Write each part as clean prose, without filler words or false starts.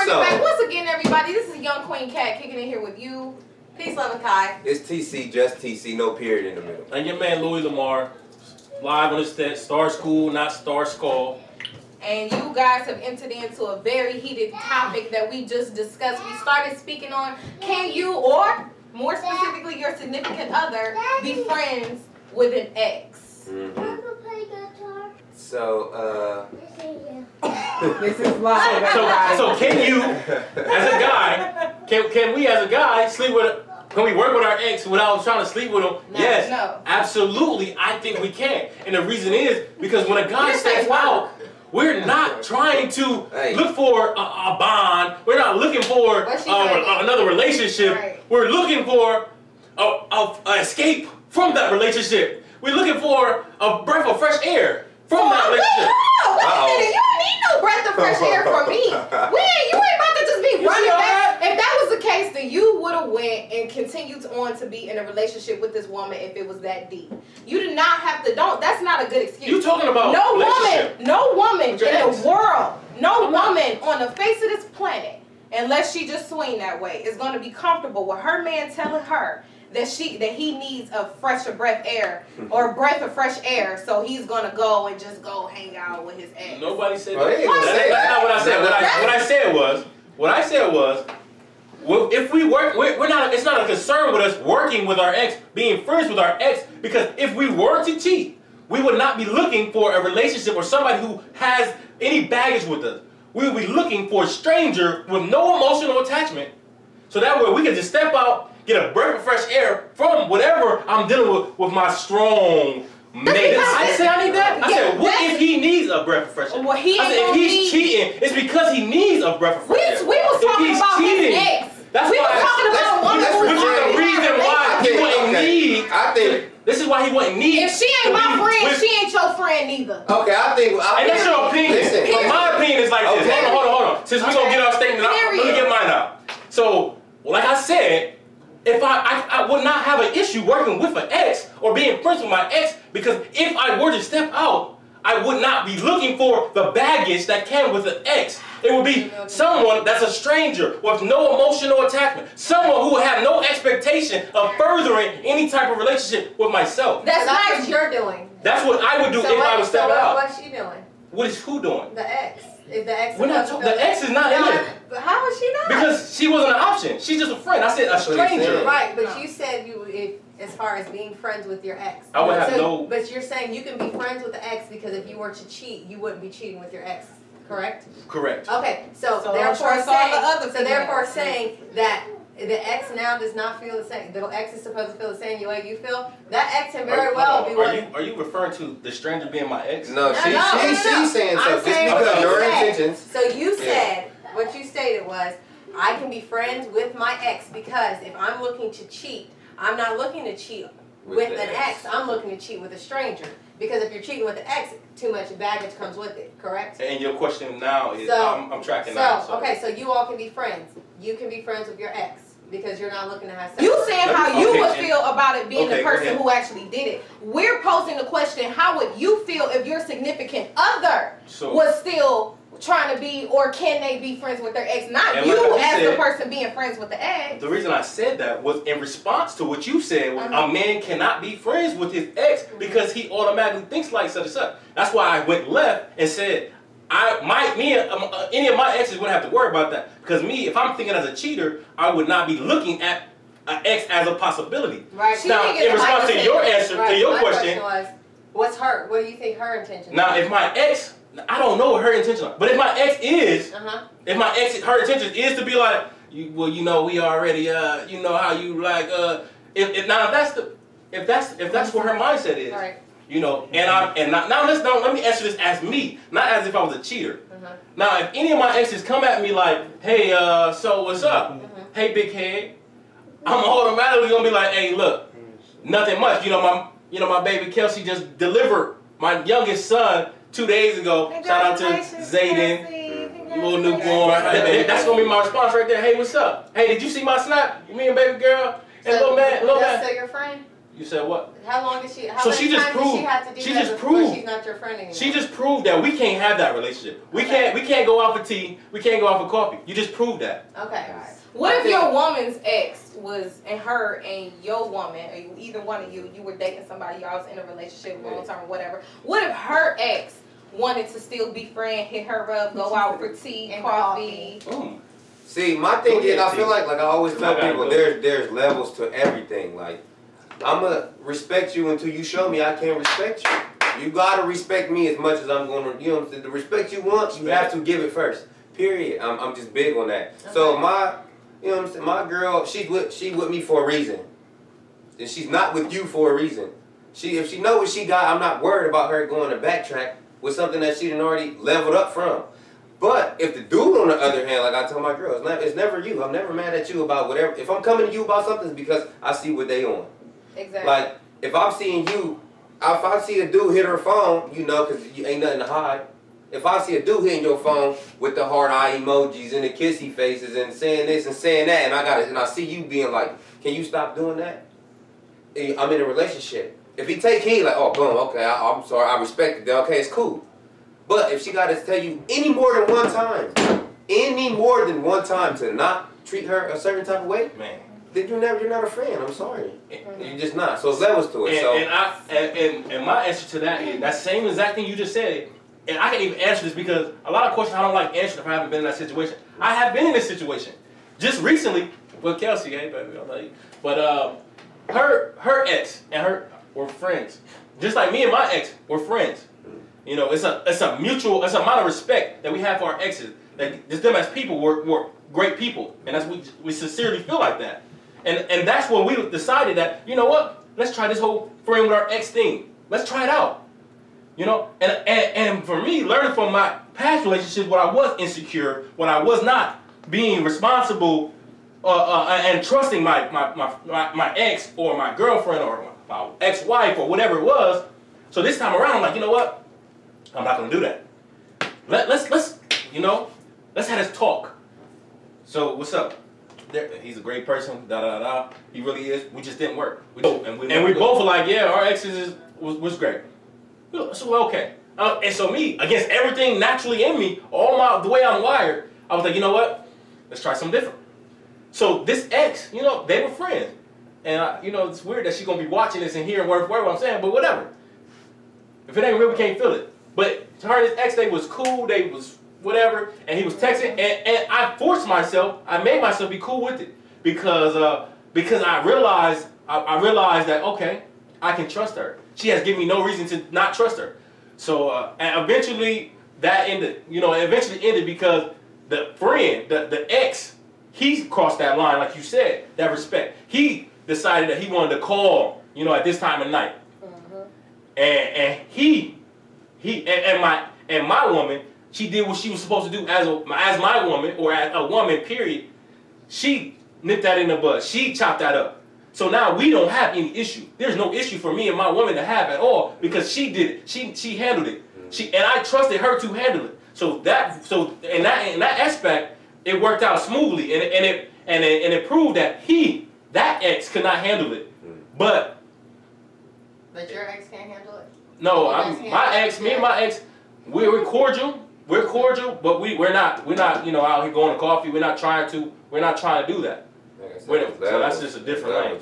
welcome back once again, everybody. This is Young Queen Cat kicking in here with you. Peace, love, and Kai. It's TC, just TC, no period in the middle. And your man Louis Lamar, live on the set, Star Skül, not Star Skül. And you guys have entered into a very heated topic that we just discussed. We started speaking on, can you, or more specifically your significant other, be friends with an ex? Mm-hmm. So, this is live. So can you, as a guy, can we as a guy sleep with, can we work with our ex without trying to sleep with them? No, yes, no. Absolutely, I think we can. And the reason is because when a guy steps out, we're not trying to look for a bond. We're not looking for another relationship. Right. We're looking for an escape from that relationship. We're looking for a breath of fresh air from that relationship. Wait a minute, you don't need no breath of fresh air from me. You ain't about to just be running back. If that was the case, then you would have went and continued on to be in a relationship with this woman if it was that deep. You did not have to. That's not a good excuse. You talking about no woman in the world, no woman on the face of this planet, unless she just swing that way, is going to be comfortable with her man telling her that he needs a fresher breath air or a breath of fresh air, so he's gonna go and just go hang out with his ex. Nobody said that. That's not what I said. What I said was, if we work, we're not. It's not a concern with us working with our ex, being friends with our ex, because if we were to cheat, we would not be looking for a relationship or somebody who has any baggage with us. We would be looking for a stranger with no emotional attachment, so that way we can just step out, get a breath of fresh air from whatever I'm dealing with my strong mate. I didn't say I need that. I said, what if he needs a breath of fresh air? Well, I said, if he's cheating, it's because he needs a breath of fresh air. We was talking about his ex. We was talking about a woman who was the reason why he wouldn't need. I think this is why he wouldn't need. If she ain't my friend, she ain't your friend neither. Okay, I think. And that's your opinion. Listen, my opinion is like this. Hold on. Since we're gonna get our statement out, let me get mine out. So, like I said, if I would not have an issue working with an ex or being friends with my ex, because if I were to step out, I would not be looking for the baggage that came with an ex. It would be someone that's a stranger with no emotional attachment, someone who would have no expectation of furthering any type of relationship with myself. That's what you're doing. That's what I would do if I was stepping out. What's she doing? What is who doing? The ex. Is the ex? We're not talking. The ex is not in it. But how is she not? Because she wasn't an option. She's just a friend. I said a stranger. Right, but you said as far as being friends with your ex. I would have no. But you're saying you can be friends with the ex because if you were to cheat, you wouldn't be cheating with your ex. Correct? Correct. Okay, so therefore saying that the ex now does not feel the same. The ex is supposed to feel the same way you feel. That ex can very well be one. Are you referring to the stranger being my ex? No, she's saying so. Just because your intentions. So you said what you stated was, I can be friends with my ex because if I'm looking to cheat, I'm not looking to cheat with an ex. I'm looking to cheat with a stranger. Because if you're cheating with an ex, too much baggage comes with it, correct? And your question now is, I'm tracking now. Okay, so you all can be friends. You can be friends with your ex because you're not looking to have sex. You saying how you would feel about it being the person who actually did it. We're posing the question, how would you feel if your significant other was still trying to be, or can they be friends with their ex? Not you as the person being friends with the ex. The reason I said that was in response to what you said. A man cannot be friends with his ex because he automatically thinks like such and such. That's why I went left and said, any of my exes wouldn't have to worry about that. Because if I'm thinking as a cheater, I would not be looking at an ex as a possibility. Right. Now, in response to your answer, to your question was, what's her? What do you think her intention is? Now, if my ex, I don't know what her intention is, but if my ex is, her intention is to be like, we already, you know how you like, if that's what her mindset is, right. Let me answer this as me, not as if I was a cheater. Now, if any of my exes come at me like, hey, so what's up? Hey, big head, I'm automatically gonna be like, hey, look, nothing much. My baby Kelsey just delivered my youngest son 2 days ago. Shout out to Zayden, little newborn. That's gonna be my response right there. Hey, what's up? Hey, did you see my snap? Me and baby girl and little man. That's still your friend? You said what? How long did she? How so much she just time proved. Did she have to do she that just before proved. She's not your friend anymore. She just proved that we can't have that relationship. We can't go out for tea. We can't go out for coffee. You just proved that. Okay. What if your woman's ex was, and her and your woman, or either one of you were dating somebody, y'all was in a relationship, long term, whatever. What if her ex wanted to still be friend, hit her up, go out for tea, coffee? See, my thing is, I feel like I always tell people, there's levels to everything. Like, I'ma respect you until you show me I can't respect you. You gotta respect me as much as I'm gonna, you know what I'm saying? The respect you want, you have to give it first. Period. I'm just big on that. Okay. So you know what I'm saying? My girl, she with me for a reason. And she's not with you for a reason. If she know what she got, I'm not worried about her going to backtrack with something that she done already leveled up from. But if the dude, on the other hand, like I tell my girl, it's never you. I'm never mad at you about whatever. If I'm coming to you about something, it's because I see what they on. Exactly. Like, if I'm seeing you, if I see a dude hit her phone, you know, because you ain't nothing to hide. If I see a dude hitting your phone with the heart eye emojis and the kissy faces and saying this and saying that, and I see you being like, can you stop doing that? I'm in a relationship. If he take heed, like, oh, boom, okay, I'm sorry, I respect it, okay, it's cool. But if she got to tell you any more than one time to not treat her a certain type of way, man, then you're not a friend. I'm sorry, you're just not. So it's levels to it. And my answer to that is that same exact thing you just said. And I can't even answer this because a lot of questions I don't like answering if I haven't been in that situation. I have been in this situation just recently with Kelsey. Hey baby, I love you. But her ex and her were friends, just like me and my ex were friends. You know, it's a mutual, it's a amount of respect that we have for our exes. That just them as people were great people, and that's we sincerely feel like that. And that's when we decided that, you know what, let's try this whole friend with our ex thing. Let's try it out. You know, and for me, learning from my past relationships, when I was insecure, when I was not being responsible and trusting my ex or my girlfriend or my ex-wife or whatever it was. So this time around, I'm like, you know what? I'm not gonna do that. Let's you know, let's have this talk. So what's up? He's a great person. Da da da. He really is. We just didn't work. We both were like, yeah, our exes was great. So okay. And so me, against everything naturally in me, the way I'm wired, I was like, you know what? Let's try something different. So this ex, you know, they were friends. And, you know, it's weird that she's going to be watching this and hearing word for word what I'm saying, but whatever. If it ain't real, we can't feel it. But her and his ex, they was cool, they was whatever, and he was texting, and I forced myself, I made myself be cool with it. Because I realized that, okay, I can trust her. She has given me no reason to not trust her. So, and eventually that ended, you know, because the friend, the ex, he crossed that line, like you said, that respect. He decided that he wanted to call, you know, at this time of night. And my woman, she did what she was supposed to do as my woman, or as a woman, period. She nipped that in the bud. She chopped that up. So now we don't have any issue. There's no issue for me and my woman to have at all because she did it. She handled it. And I trusted her to handle it. So in that aspect, it worked out smoothly, and it proved that that ex could not handle it. But your ex can't handle it? No, me and my ex, we're cordial. We're cordial, but we're not, you know, out here going to coffee. We're not trying to do that. So that's just a different lane.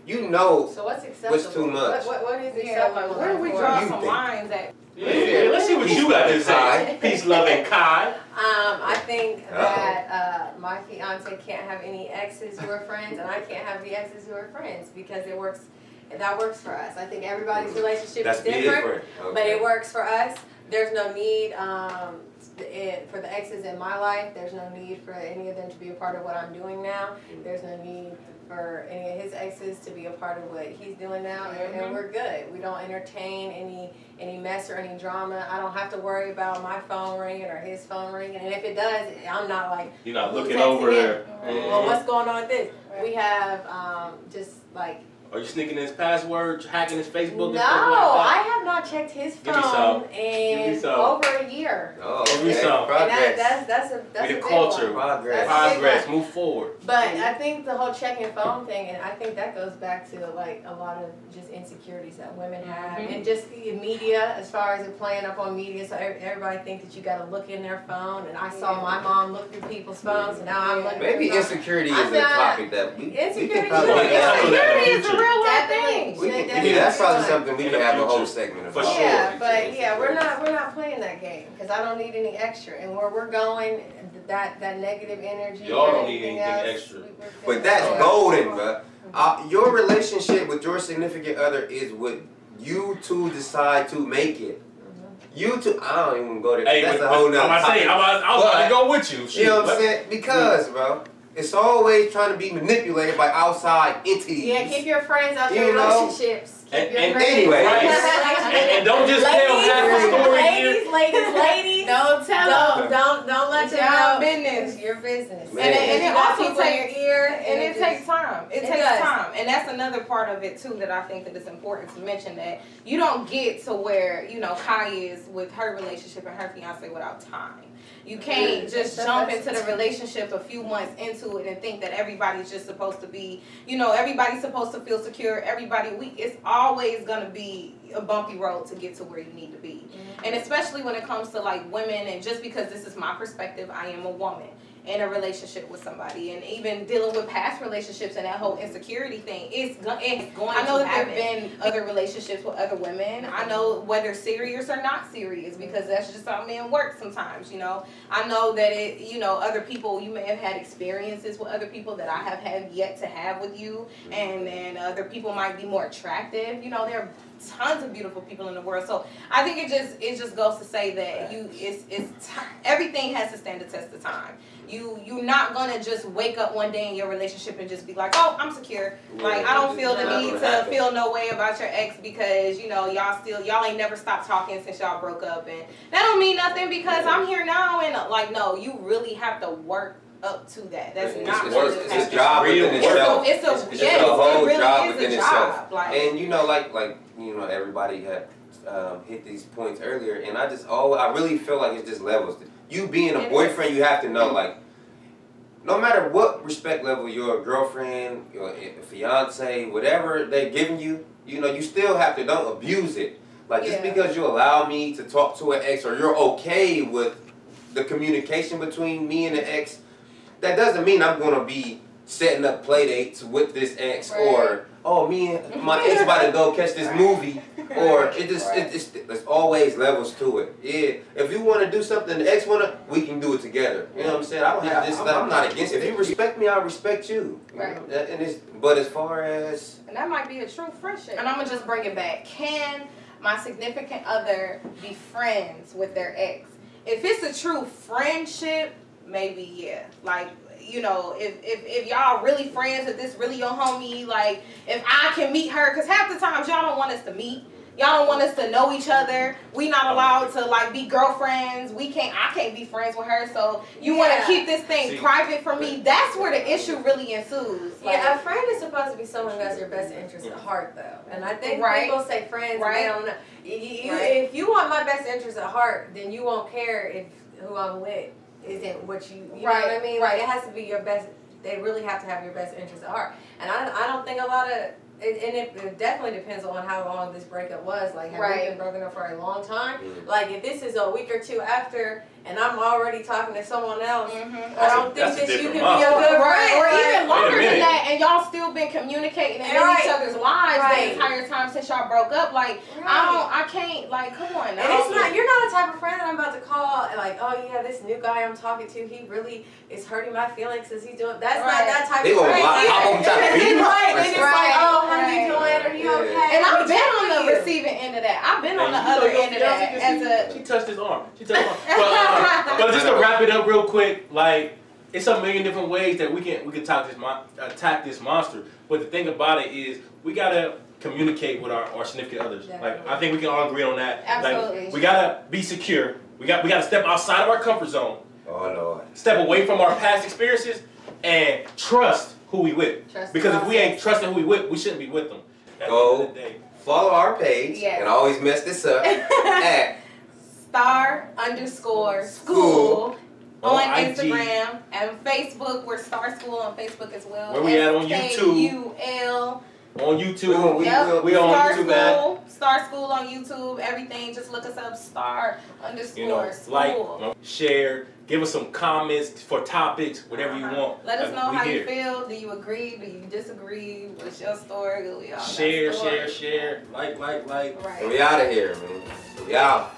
You know. So what's acceptable? What's too much? What is acceptable? Where do we draw some lines at? Yeah, let's see what you got to say. Peace, love, and Kai. I think that my fiance can't have any exes who are friends, and I can't have the exes who are friends because it works. That works for us. I think everybody's relationship is different, but it works for us. There's no need for the exes in my life. There's no need for any of them to be a part of what I'm doing now. There's no need for any of his exes to be a part of what he's doing now, and we're good. We don't entertain any mess or any drama. I don't have to worry about my phone ringing or his phone ringing, and if it does, I'm not like, you're not looking over there. Well, what's going on with this? We have just like Are you sneaking his password, hacking his Facebook? No, I have not checked his phone in over a year. Oh, give me some. And that's a big culture. One. Progress. Move forward. But I think the whole checking phone thing, and I think that goes back to like a lot of just insecurities that women have, and just the media, as far as it playing up on media. So everybody thinks that you got to look in their phone, and I saw my mom look through people's phones, and now I'm looking. Maybe insecurity is a topic that we insecurity is a real life thing. That's probably something we can have a whole segment about. Yeah, but we're not playing that game because I don't need any extra, and where we're going, that negative energy. Y'all don't need anything extra. But that's golden, bro. Your relationship with your significant other is what you two decide to make it. You two, I don't even go there. Hey, that's a whole nother topic. I was about to go with you. You know what I'm saying? Because, bro, it's always trying to be manipulated by outside entities. Yeah, keep your friends out your relationships. And anyway, and don't just tell half the story. Ladies, don't tell them. Don't let them know. Business. It's your business. And it also takes ear, and it takes time. It takes time, and that's another part of it too that I think that it's important to mention, that you don't get to where Kai is with her relationship and her fiance without time. You can't just jump into the relationship a few months into it and think that everybody's just supposed to be, everybody's supposed to feel secure. It's always going to be a bumpy road to get to where you need to be. And especially when it comes to like women, and just because this is my perspective, I am a woman in a relationship with somebody, and even dealing with past relationships and that whole insecurity thing, it's going I know that there have been other relationships with other women. I know whether serious or not serious, because that's just how men work sometimes, I know that other people, you may have had experiences with other people that I have had yet to have with you, and then other people might be more attractive. There are tons of beautiful people in the world. So I think it just goes to say that everything has to stand the test of time. You're not gonna just wake up one day in your relationship and just be like, oh, I'm secure. Like, I don't feel the need to feel no way about your ex because y'all ain't never stopped talking since y'all broke up, and that don't mean nothing because I'm here now, and like, no, you really have to work up to that. That's not it's a job within itself. It's a whole job within itself. And everybody had hit these points earlier, and I really feel like it's just levels. You being a boyfriend, you have to know, like, no matter what respect level your girlfriend, your fiance, whatever they're giving you, you still have to, don't abuse it. Like, just because you allow me to talk to an ex, or you're okay with the communication between me and the ex, that doesn't mean I'm going to be setting up play dates with this ex, or, oh, me and my ex about to go catch this movie, or there's always levels to it. Yeah, if you want to do something, the ex we can do it together. You know what I'm saying? I don't have this. I'm not against it. If you respect me, I respect you. Right. But as far as, and that might be a true friendship. And I'm gonna just bring it back. Can my significant other be friends with their ex? If it's a true friendship, maybe yeah. Like, if y'all really friends, if this really your homie, like, if I can meet her, because half the times y'all don't want us to meet. Y'all don't want us to know each other. We not allowed to like be girlfriends. I can't be friends with her. So you want to keep this thing private from me. That's where the issue really ensues. Like, a friend is supposed to be someone who has your best interest at heart, though. And I think people say friends, and they don't know. If you want my best interest at heart, then you won't care if who I'm with isn't what you know what I mean? Like, it has to be your best. They really have to have your best interest at heart. And I don't think a lot of. And it definitely depends on how long this breakup was. Like, have we been broken up for a long time? Like, if this is a week or two after, and I'm already talking to someone else, I don't think that you can be a good friend. Or even longer than that, and y'all still been communicating in each other's lives the entire time since y'all broke up. Like, I can't, like, come on. And it's not, you're not a type of friend that I'm about to call, like, oh yeah, this new guy I'm talking to, he really is hurting my feelings because he's doing, that's not that type of friend. They just like, oh, how you doing? Are you okay? And I've been on the receiving end of that. I've been on the other end of that. She touched his arm. But just to wrap it up real quick, like, it's a million different ways that we can attack this monster. But the thing about it is, we gotta communicate with our significant others. Like, I think we can all agree on that. Absolutely. Like, we gotta be secure. We gotta step outside of our comfort zone. oh Lord, step away from our past experiences and trust who we with. Because if we ain't trusting who we with, we shouldn't be with them. Go follow our page and always mess this up at Star_Skül on Instagram and Facebook. We're Star Skül on Facebook as well. Where we at on YouTube? SKUL. On YouTube. We on YouTube at Star Skül on YouTube. Everything. Just look us up. Star_Skül. Like, share. Give us some comments for topics, whatever you want. Let us know how you feel. Do you agree? Do you disagree? What's your story? Share. Like. Right. We out of here, man. We out.